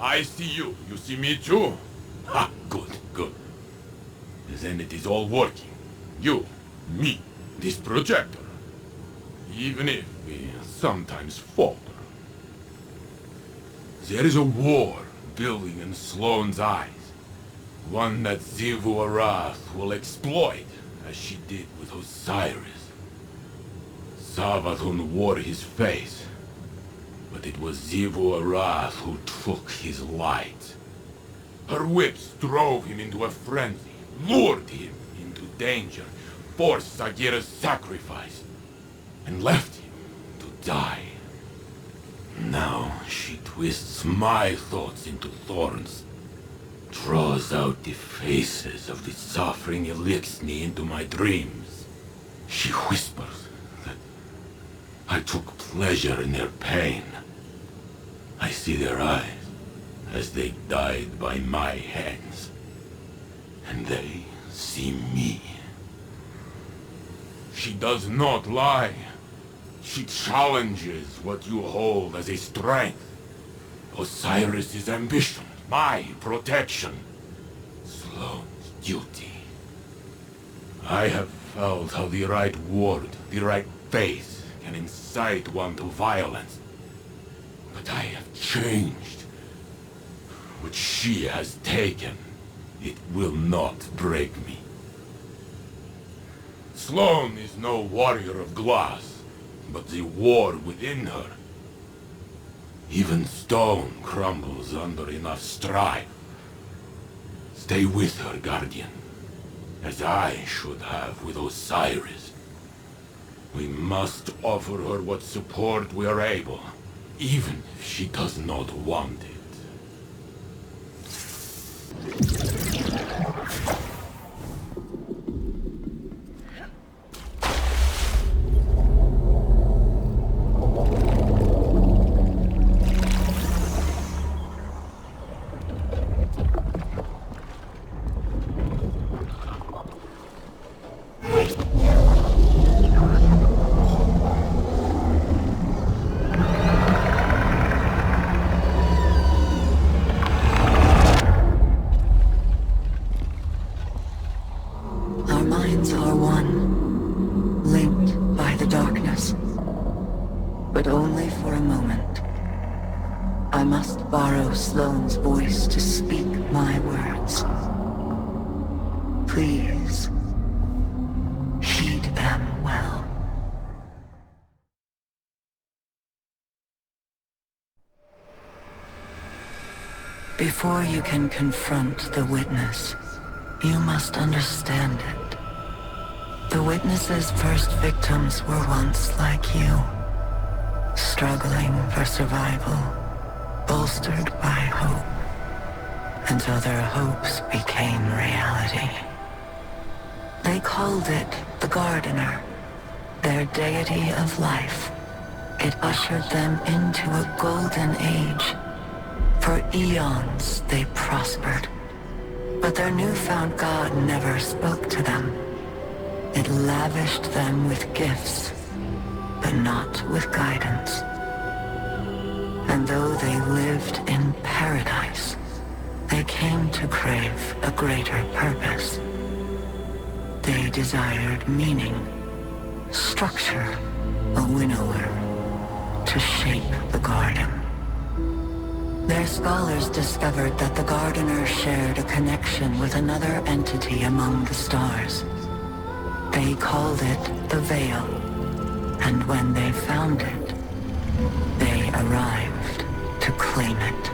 I see you. You see me too? Ha! Good, good. Then it is all working. You, me, this projector. Even if we sometimes falter. There is a war building in Sloane's eyes. One that Xivu Arath will exploit, as she did with Osiris. Savathun wore his face, but it was Xivu Arath who took his light. Her whips drove him into a frenzy, lured him into danger, forced Sagira's sacrifice, and left him to die. Now she twists my thoughts into thorns, draws out the faces of the suffering Elixni into my dreams. She whispers that I took pleasure in their pain. I see their eyes as they died by my hands, and they see me. She does not lie. She challenges what you hold as a strength. Osiris's ambition, my protection, Sloane's duty. I have felt how the right word, the right face, can incite one to violence. But I have changed. What she has taken, it will not break me. Sloane is no warrior of glass, but the war within her. Even stone crumbles under enough strife. Stay with her, Guardian, as I should have with Osiris. We must offer her what support we are able, even if she does not want it. But only for a moment. I must borrow Sloane's voice to speak my words. Please, heed them well. Before you can confront the witness, you must understand it. The witness's first victims were once like you. Struggling for survival, bolstered by hope, until their hopes became reality. They called it the Gardener, their deity of life. It ushered them into a golden age. For eons they prospered, but their newfound god never spoke to them. It lavished them with gifts, but not with guidance. And though they lived in paradise, they came to crave a greater purpose. They desired meaning, structure, a winnower, to shape the garden. Their scholars discovered that the Gardener shared a connection with another entity among the stars. They called it the Veil. And when they found it, they arrived to claim it.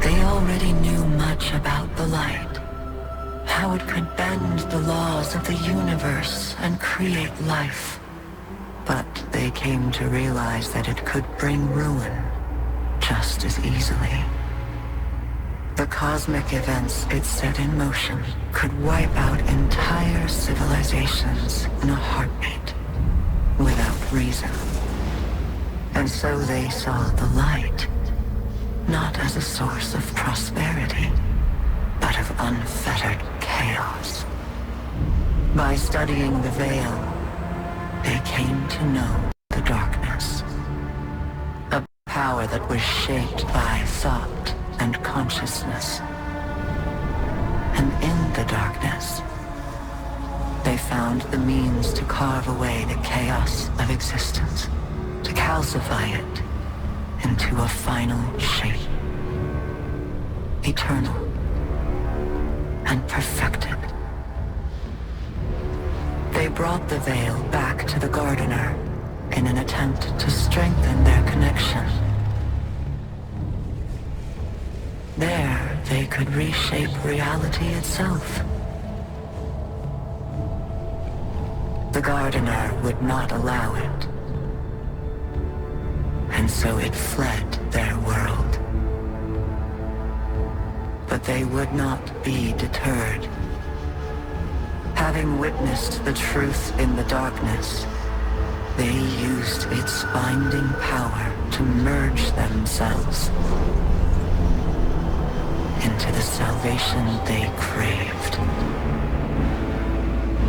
They already knew much about the light, how it could bend the laws of the universe and create life. But they came to realize that it could bring ruin just as easily. The cosmic events it set in motion could wipe out entire civilizations in a heartbeat. Without reason. And so they saw the light, not as a source of prosperity, but of unfettered chaos. By studying the Veil, they came to know the darkness. A power that was shaped by thought and consciousness. And in the darkness, they found the means to carve away the chaos of existence, to calcify it into a final shape, eternal and perfected. They brought the veil back to the Gardener in an attempt to strengthen their connection. There, they could reshape reality itself. The Gardener would not allow it, and so it fled their world. But they would not be deterred. Having witnessed the truth in the darkness, they used its binding power to merge themselves into the salvation they craved.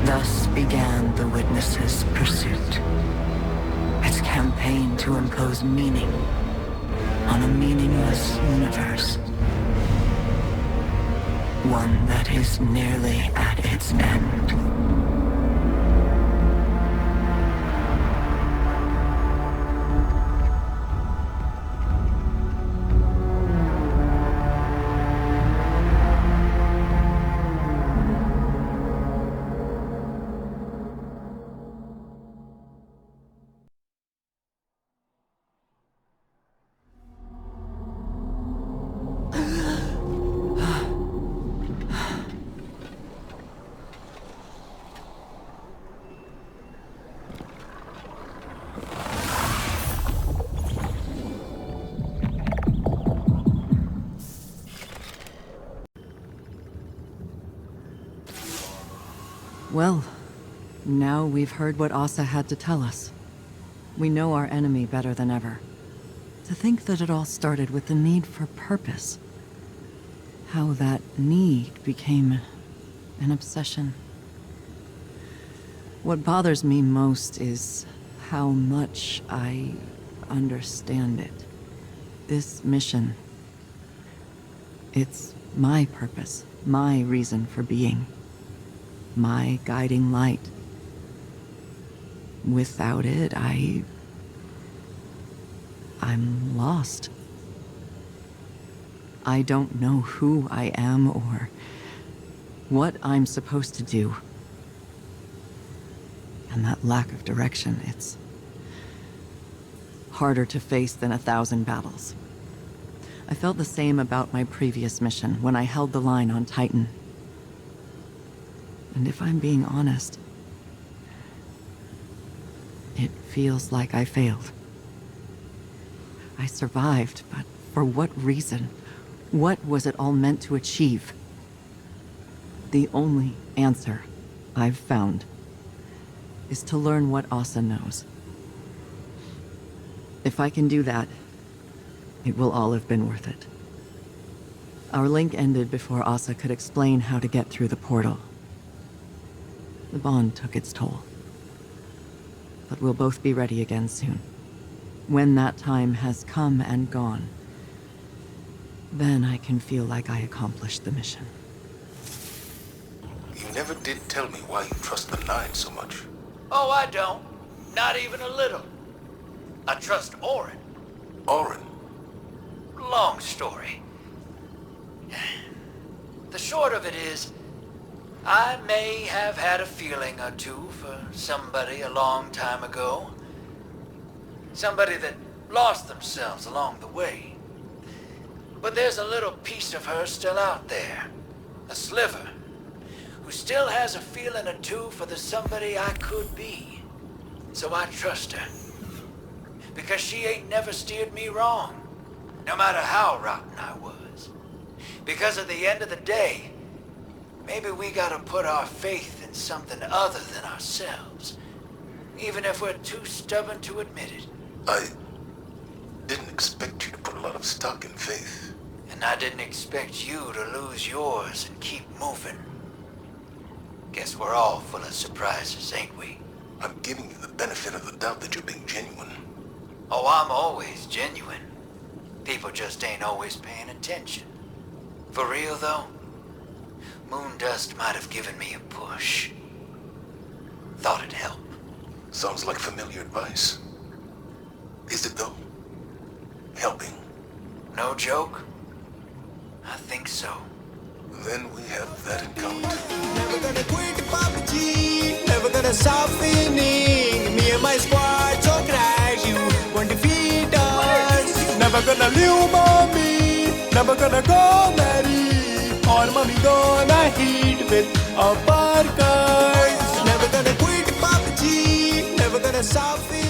Thus began the Witness's pursuit, its campaign to impose meaning on a meaningless universe, one that is nearly at its end. Well, now we've heard what Asa had to tell us. We know our enemy better than ever. To think that it all started with the need for purpose. How that need became an obsession. What bothers me most is how much I understand it. This mission, it's my purpose, my reason for being. My guiding light. Without it, I'm lost. I don't know who I am or what I'm supposed to do. And that lack of direction, it's harder to face than 1,000 battles. I felt the same about my previous mission when I held the line on Titan. And if I'm being honest, it feels like I failed. I survived, but for what reason? What was it all meant to achieve? The only answer I've found is to learn what Asa knows. If I can do that, it will all have been worth it. Our link ended before Asa could explain how to get through the portal. The bond took its toll. But we'll both be ready again soon. When that time has come and gone, then I can feel like I accomplished the mission. You never did tell me why you trust the Nine so much. Oh, I don't. Not even a little. I trust Orin. Orin? Long story. The short of it is, I may have had a feeling or two for somebody a long time ago. Somebody that lost themselves along the way. But there's a little piece of her still out there. A sliver. Who still has a feeling or two for the somebody I could be. So I trust her. Because she ain't never steered me wrong. No matter how rotten I was. Because at the end of the day, maybe we gotta put our faith in something other than ourselves. Even if we're too stubborn to admit it. I didn't expect you to put a lot of stock in faith. And I didn't expect you to lose yours and keep moving. Guess we're all full of surprises, ain't we? I'm giving you the benefit of the doubt that you're being genuine. Oh, I'm always genuine. people just ain't always paying attention. For real, though, Moondust might have given me a push. Thought it'd help. Sounds like familiar advice. Is it though? Helping? No joke? I think so. Then we have that in common too. Never gonna quit PUBG, never gonna stop winning. Me and my squad so crash, you won't defeat us. Never gonna leave mommy, never gonna go marry. All mommy gonna hit with uppercuts. Never gonna quit PUBG, never gonna stop winning.